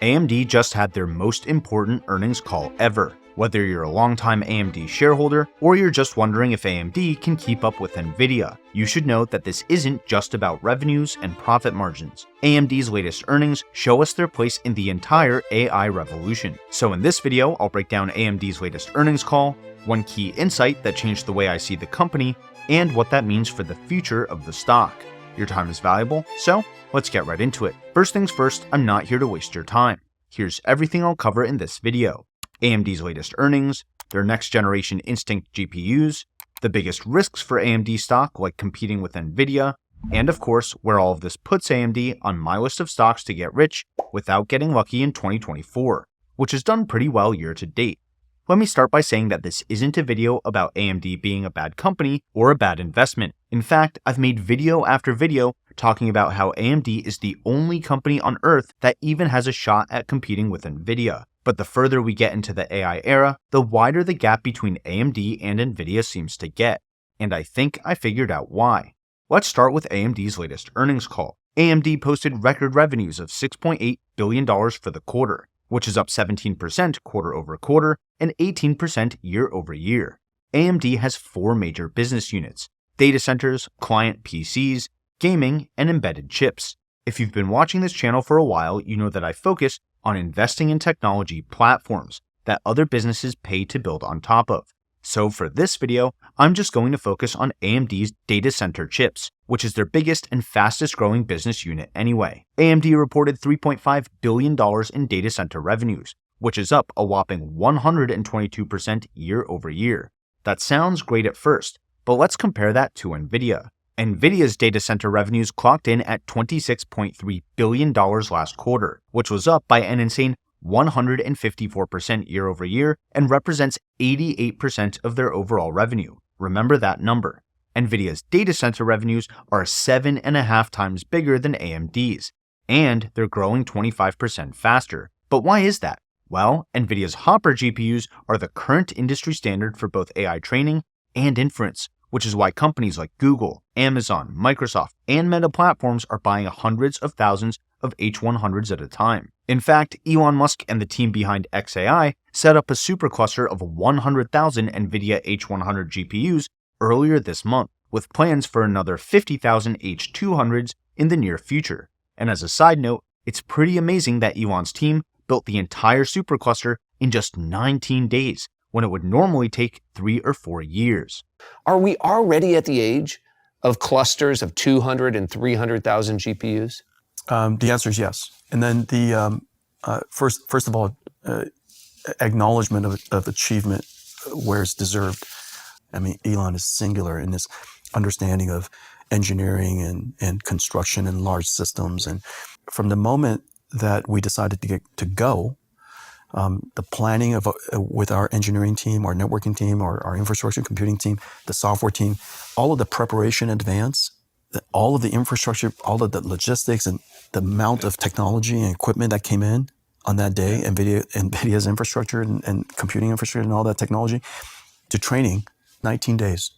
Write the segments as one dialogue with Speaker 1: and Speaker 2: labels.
Speaker 1: AMD just had their most important earnings call ever. Whether you're a longtime AMD shareholder or you're just wondering if AMD can keep up with Nvidia, you should know that this isn't just about revenues and profit margins. AMD's latest earnings show us their place in the entire AI revolution. So in this video, I'll break down AMD's latest earnings call, one key insight that changed the way I see the company, and what that means for the future of the stock. Your time is valuable, so let's get right into it. First things first, I'm not here to waste your time. Here's everything I'll cover in this video. AMD's latest earnings, their next generation Instinct GPUs, the biggest risks for AMD stock like competing with Nvidia, and of course, where all of this puts AMD on my list of stocks to get rich without getting lucky in 2024, which has done pretty well year to date. Let me start by saying that this isn't a video about AMD being a bad company or a bad investment. In fact, I've made video after video talking about how AMD is the only company on earth that even has a shot at competing with Nvidia. But the further we get into the AI era, the wider the gap between AMD and Nvidia seems to get. And I think I figured out why. Let's start with AMD's latest earnings call. AMD posted record revenues of $6.8 billion for the quarter, which is up 17% quarter over quarter and 18% year over year. AMD has four major business units: data centers, client PCs, gaming, and embedded chips. If you've been watching this channel for a while, you know that I focus on investing in technology platforms that other businesses pay to build on top of. So for this video, I'm just going to focus on AMD's data center chips, which is their biggest and fastest growing business unit anyway. AMD reported $3.5 billion in data center revenues, which is up a whopping 122% year over year. That sounds great at first, but let's compare that to Nvidia. Nvidia's data center revenues clocked in at $26.3 billion last quarter, which was up by an insane 154% year over year and represents 88% of their overall revenue. Remember that number. Nvidia's data center revenues are 7.5 times bigger than AMD's, and they're growing 25% faster. But why is that? Well, Nvidia's Hopper GPUs are the current industry standard for both AI training and inference, which is why companies like Google, Amazon, Microsoft, and Meta platforms are buying hundreds of thousands of H100s at a time. In fact, Elon Musk and the team behind xAI set up a supercluster of 100,000 NVIDIA H100 GPUs earlier this month, with plans for another 50,000 H200s in the near future. And as a side note, it's pretty amazing that Elon's team built the entire supercluster in just 19 days, when it would normally take 3 or 4 years.
Speaker 2: Are we already at the age of clusters of 200 and 300,000 GPUs?
Speaker 3: The answer is yes. And then the first of all, acknowledgement of achievement where it's deserved. I mean, Elon is singular in this understanding of engineering and construction and large systems. And from the moment that we decided to go, the planning of with our engineering team, our networking team, our infrastructure computing team, the software team, all of the preparation in advance, all of the infrastructure, all of the logistics, and the amount of technology and equipment that came in on that day, NVIDIA's infrastructure and computing infrastructure and all that technology, to training, 19 days.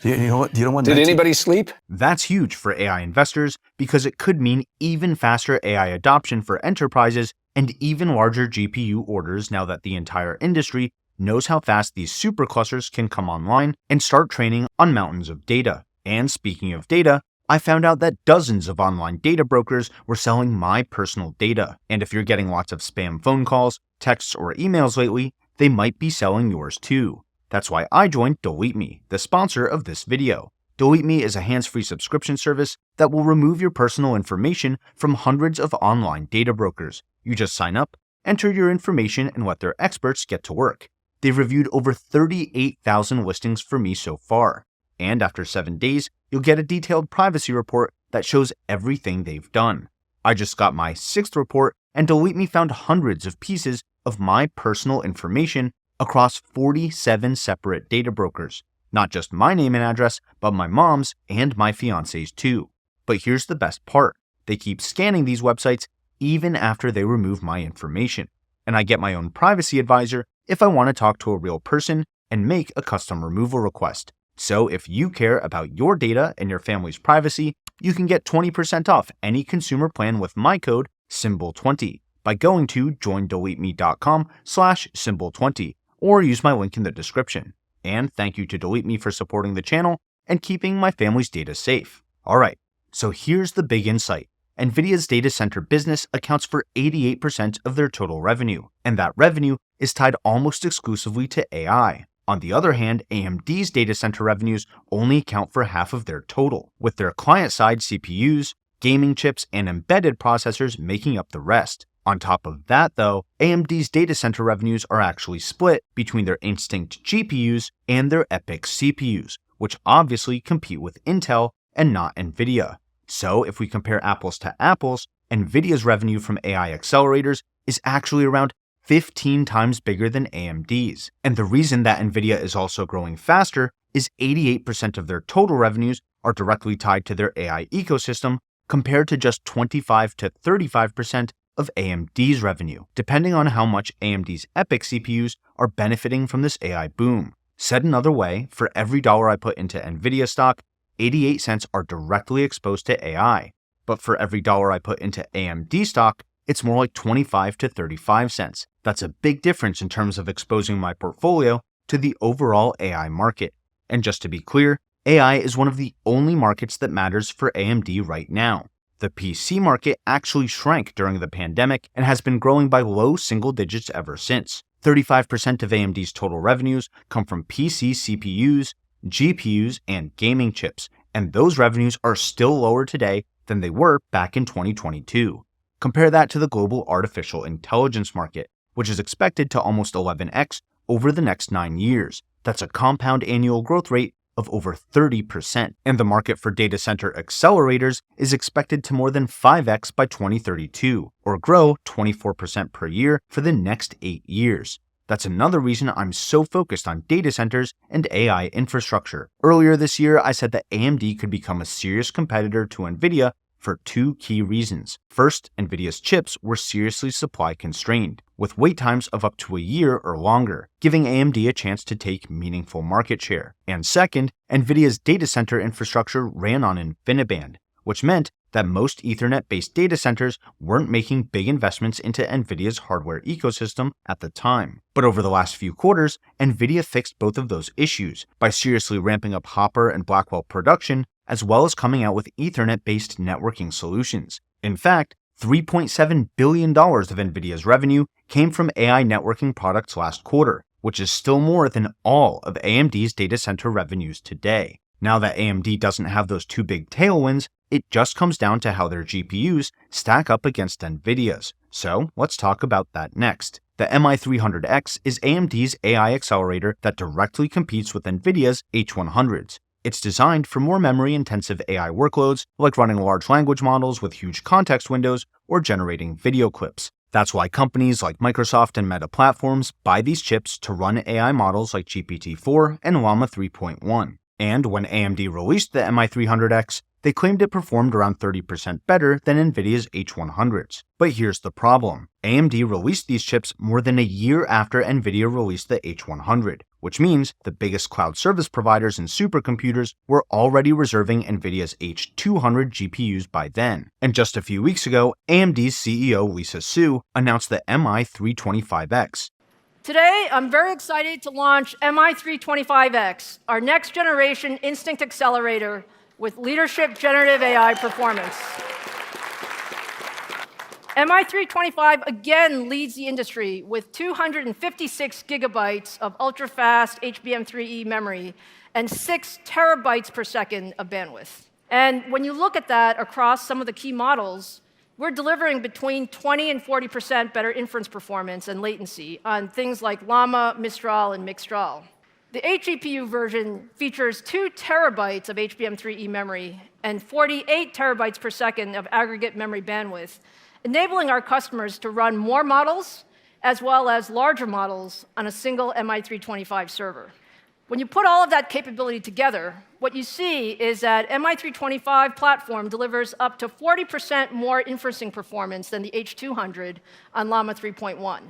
Speaker 3: You know what? You don't want.
Speaker 2: Did anybody sleep?
Speaker 1: That's huge for AI investors because it could mean even faster AI adoption for enterprises and even larger GPU orders now that the entire industry knows how fast these superclusters can come online and start training on mountains of data. And speaking of data, I found out that dozens of online data brokers were selling my personal data. And if you're getting lots of spam phone calls, texts, or emails lately, they might be selling yours too. That's why I joined Delete Me, the sponsor of this video. Delete Me is a hands-free subscription service that will remove your personal information from hundreds of online data brokers. You just sign up, enter your information, and let their experts get to work. They've reviewed over 38,000 listings for me so far. And after 7 days, you'll get a detailed privacy report that shows everything they've done. I just got my 6th report, and Delete Me found hundreds of pieces of my personal information across 47 separate data brokers. Not just my name and address, but my mom's and my fiance's too. But here's the best part. They keep scanning these websites even after they remove my information. And I get my own privacy advisor if I want to talk to a real person and make a custom removal request. So if you care about your data and your family's privacy, you can get 20% off any consumer plan with my code SYMBOL20 by going to joindeleteme.com/symbol20 or use my link in the description. And thank you to Delete Me for supporting the channel and keeping my family's data safe. Alright, so here's the big insight. NVIDIA's data center business accounts for 88% of their total revenue, and that revenue is tied almost exclusively to AI. On the other hand, AMD's data center revenues only account for half of their total, with their client-side CPUs, gaming chips, and embedded processors making up the rest. On top of that, though, AMD's data center revenues are actually split between their Instinct GPUs and their EPYC CPUs, which obviously compete with Intel and not NVIDIA. So if we compare apples to apples, NVIDIA's revenue from AI accelerators is actually around 15 times bigger than AMD's. And the reason that NVIDIA is also growing faster is 88% of their total revenues are directly tied to their AI ecosystem, compared to just 25 to 35% of AMD's revenue, depending on how much AMD's EPYC CPUs are benefiting from this AI boom. Said another way, for every dollar I put into NVIDIA stock, 88 cents are directly exposed to AI. But for every dollar I put into AMD stock, it's more like 25 to 35 cents. That's a big difference in terms of exposing my portfolio to the overall AI market. And just to be clear, AI is one of the only markets that matters for AMD right now. The PC market actually shrank during the pandemic and has been growing by low single digits ever since. 35% of AMD's total revenues come from PC CPUs, GPUs, and gaming chips, and those revenues are still lower today than they were back in 2022. Compare that to the global artificial intelligence market, which is expected to almost 11x over the next 9 years. That's a compound annual growth rate of over 30%, and the market for data center accelerators is expected to more than 5x by 2032, or grow 24% per year for the next 8 years. That's another reason I'm so focused on data centers and AI infrastructure. Earlier this year, I said that AMD could become a serious competitor to NVIDIA for two key reasons. First, NVIDIA's chips were seriously supply constrained, with wait times of up to a year or longer, giving AMD a chance to take meaningful market share. And second, NVIDIA's data center infrastructure ran on InfiniBand, which meant that most Ethernet-based data centers weren't making big investments into NVIDIA's hardware ecosystem at the time. But over the last few quarters, NVIDIA fixed both of those issues by seriously ramping up Hopper and Blackwell production, as well as coming out with Ethernet-based networking solutions. In fact, $3.7 billion of NVIDIA's revenue came from AI networking products last quarter, which is still more than all of AMD's data center revenues today. Now that AMD doesn't have those two big tailwinds, it just comes down to how their GPUs stack up against NVIDIA's. So let's talk about that next. The MI300X is AMD's AI accelerator that directly competes with NVIDIA's H100s. It's designed for more memory-intensive AI workloads, like running large language models with huge context windows or generating video clips. That's why companies like Microsoft and Meta Platforms buy these chips to run AI models like GPT-4 and Llama 3.1. And when AMD released the MI300X, they claimed it performed around 30% better than NVIDIA's H100s. But here's the problem. AMD released these chips more than a year after NVIDIA released the H100, which means the biggest cloud service providers and supercomputers were already reserving NVIDIA's H200 GPUs by then. And just a few weeks ago, AMD's CEO Lisa Su announced the MI325X.
Speaker 4: Today, I'm very excited to launch MI325X, our next generation Instinct accelerator with leadership generative AI performance. MI325 again leads the industry with 256 gigabytes of ultra-fast HBM3E memory and 6 terabytes per second of bandwidth. And when you look at that across some of the key models, we're delivering between 20 and 40% better inference performance and latency on things like Llama, Mistral, and Mixtral. The 8GPU version features 2 terabytes of HBM3E memory and 48 terabytes per second of aggregate memory bandwidth, enabling our customers to run more models as well as larger models on a single MI325 server. When you put all of that capability together, what you see is that MI325 platform delivers up to 40% more inferencing performance than the H200 on Llama 3.1.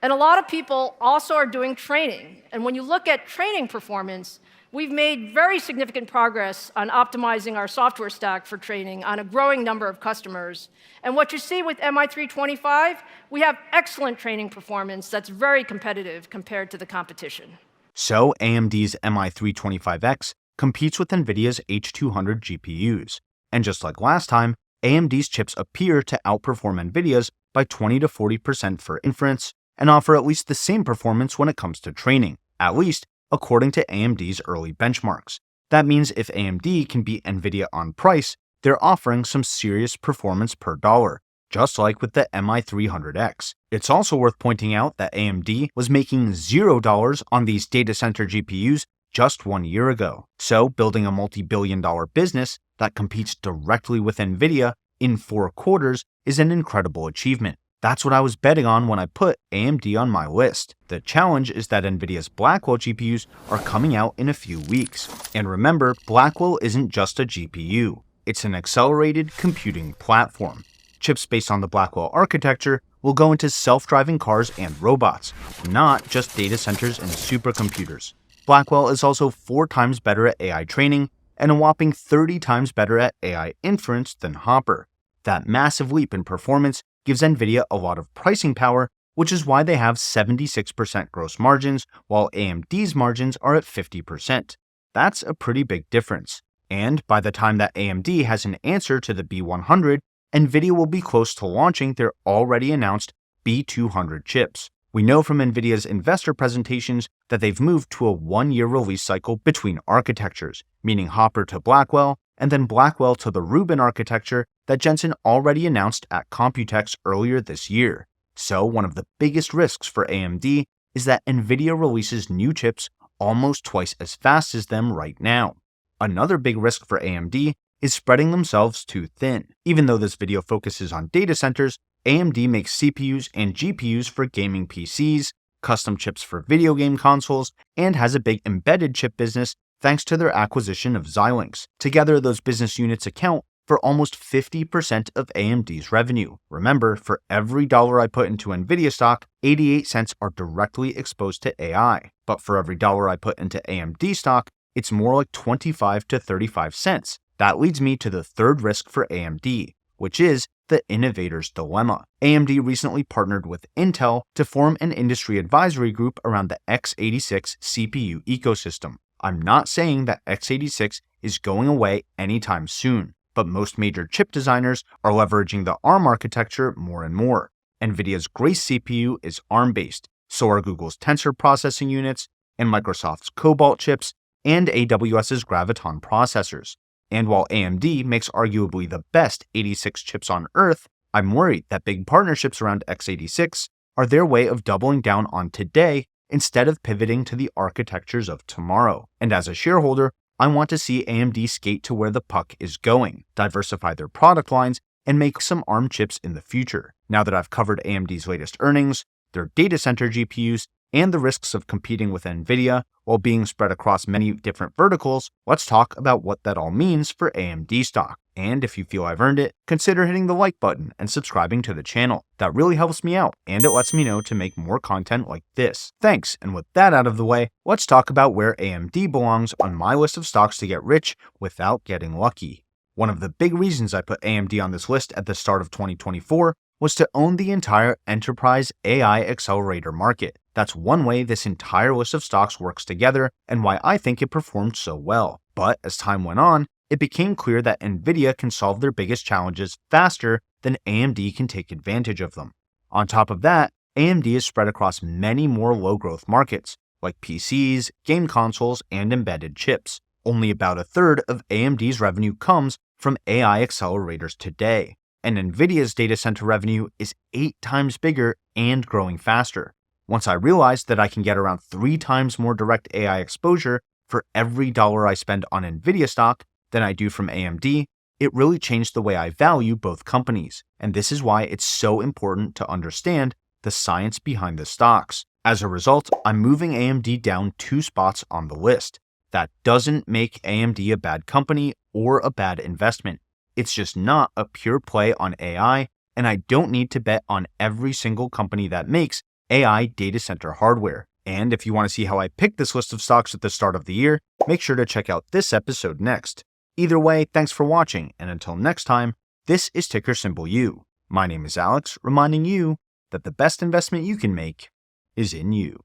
Speaker 4: And a lot of people also are doing training. And when you look at training performance, We've made very significant progress on optimizing our software stack for training on a growing number of customers. And what you see with MI325, we have excellent training performance that's very competitive compared to the competition.
Speaker 1: So AMD's MI325X competes with NVIDIA's H200 GPUs. And just like last time, AMD's chips appear to outperform NVIDIA's by 20 to 40% for inference and offer at least the same performance when it comes to training, at least according to AMD's early benchmarks. That means if AMD can beat NVIDIA on price, they're offering some serious performance per dollar, just like with the MI300X. It's also worth pointing out that AMD was making $0 on these data center GPUs just 1 year ago. So building a multi-billion-dollar business that competes directly with NVIDIA in 4 quarters is an incredible achievement. That's what I was betting on when I put AMD on my list. The challenge is that NVIDIA's Blackwell GPUs are coming out in a few weeks. And remember, Blackwell isn't just a GPU. It's an accelerated computing platform. Chips based on the Blackwell architecture will go into self-driving cars and robots, not just data centers and supercomputers. Blackwell is also 4 times better at AI training and a whopping 30 times better at AI inference than Hopper. That massive leap in performance gives NVIDIA a lot of pricing power, which is why they have 76% gross margins, while AMD's margins are at 50%. That's a pretty big difference. And by the time that AMD has an answer to the B100, NVIDIA will be close to launching their already announced B200 chips. We know from NVIDIA's investor presentations that they've moved to a 1-year release cycle between architectures, meaning Hopper to Blackwell, and then Blackwell to the Rubin architecture that Jensen already announced at Computex earlier this year. So one of the biggest risks for AMD is that NVIDIA releases new chips almost twice as fast as them right now. Another big risk for AMD is spreading themselves too thin. Even though this video focuses on data centers, AMD makes CPUs and GPUs for gaming PCs, custom chips for video game consoles, and has a big embedded chip business thanks to their acquisition of Xilinx. Together, those business units account for almost 50% of AMD's revenue. Remember, for every dollar I put into NVIDIA stock, 88 cents are directly exposed to AI. But for every dollar I put into AMD stock, it's more like 25 to 35 cents. That leads me to the third risk for AMD, which is the innovator's dilemma. AMD recently partnered with Intel to form an industry advisory group around the x86 CPU ecosystem. I'm not saying that x86 is going away anytime soon, but most major chip designers are leveraging the ARM architecture more and more. NVIDIA's Grace CPU is ARM-based, so are Google's Tensor processing units, and Microsoft's Cobalt chips, and AWS's Graviton processors. And while AMD makes arguably the best 86 chips on Earth, I'm worried that big partnerships around x86 are their way of doubling down on today instead of pivoting to the architectures of tomorrow. And as a shareholder, I want to see AMD skate to where the puck is going, diversify their product lines, and make some ARM chips in the future. Now that I've covered AMD's latest earnings, their data center GPUs, and the risks of competing with NVIDIA while being spread across many different verticals, let's talk about what that all means for AMD stock. And if you feel I've earned it, consider hitting the like button and subscribing to the channel. That really helps me out, and it lets me know to make more content like this. Thanks, and with that out of the way, let's talk about where AMD belongs on my list of stocks to get rich without getting lucky. One of the big reasons I put AMD on this list at the start of 2024 was to own the entire enterprise AI accelerator market. That's one way this entire list of stocks works together and why I think it performed so well. But as time went on, it became clear that NVIDIA can solve their biggest challenges faster than AMD can take advantage of them. On top of that, AMD is spread across many more low-growth markets, like PCs, game consoles, and embedded chips. Only about a third of AMD's revenue comes from AI accelerators today, and NVIDIA's data center revenue is 8 times bigger and growing faster. Once I realized that I can get around 3 times more direct AI exposure for every dollar I spend on NVIDIA stock than I do from AMD, it really changed the way I value both companies. And this is why it's so important to understand the science behind the stocks. As a result, I'm moving AMD down 2 spots on the list. That doesn't make AMD a bad company or a bad investment. It's just not a pure play on AI, and I don't need to bet on every single company that makes AI data center hardware. And if you want to see how I picked this list of stocks at the start of the year, make sure to check out this episode next. Either way, thanks for watching, and until next time, this is Ticker Symbol U. My name is Alex, reminding you that the best investment you can make is in you.